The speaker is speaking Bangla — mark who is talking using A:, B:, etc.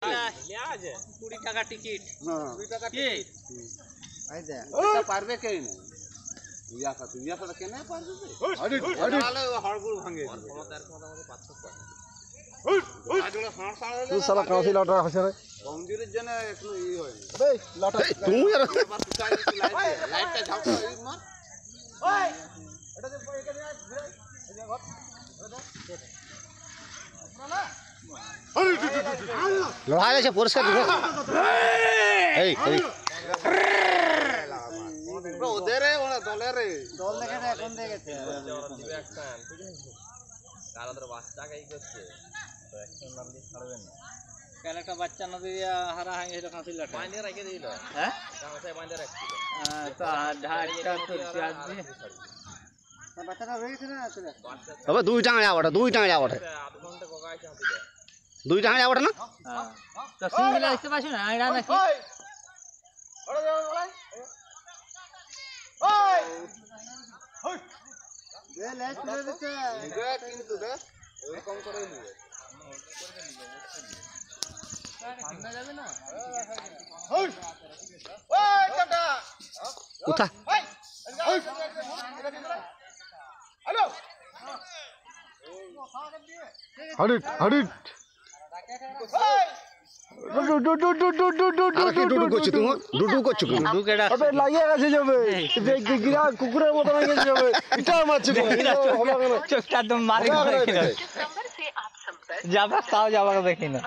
A: 20 টাকা টিকিট। 2 টাকা টিকিট।
B: এই দে
C: এটা পারবে কে না ইয়াটা কেন পারবে আরে আরে হড়গুড় ভাঙে ক্ষমতার মধ্যে পার্থক্য আছে আজকে হাড়
B: তুই সালা কাঁসি লাটা আছে রে
C: কমজোরির জন্য একটু ই হয়
B: এই লাটা
C: তুমি আর লাইটটা ঝাপটা মার
A: ওই এটা যে এখানে ঘুরে এই যে ঘর
B: লড়াই আছে পরিষ্কার এই এই
C: ওদের ওরা দলের
B: দল দেখে এখন দেখেছে
A: দিবে অ্যাকশন ঠিক আছে কাল ওদের বাচ্চাকে এই করছে তো অ্যাকশন নাম দিয়ে ছাড়বেন না কাল একটা বাচ্চা নদী হারা হয়ে গেল কাঁসি লাটা বাইন্দে রেখে দিল হ্যাঁ কাঁসায় বাইন্দে রাখছিল তো ঢাড়টা তো চার্জ দিয়ে
B: বাচ্চাটা হয়ে গেছে না চলে
D: তবে দুই টাকা যাওয়াটা
A: আধ ঘন্টা কোকায় চাঁদি দেয়
D: 2 টাকা যাওয়াটা না
A: তো সিঙ্গেল আসতে পারছ না আইডা নাকি ওড়া যাও ওড়াই ওই ওই
B: দে লেট করে দিতে
C: নিবে কিন্তু দে এরকম করে নিবে
A: সামনে যাবে না
C: ওই ওই কাটা
D: কোথা
C: ওই হ্যালো
B: হাডিট হাডিট
D: ডুডু করছো তুমি ডুডু করছো কি
A: ডুডু কেডা
B: আবে লাগিয়ে গেছে যাবে গিরা কুকুরের মতো লাগিয়ে যাবে এটা মারছে
A: চোখটা একদম মারি করে যাবা তাও যাবা দেখি না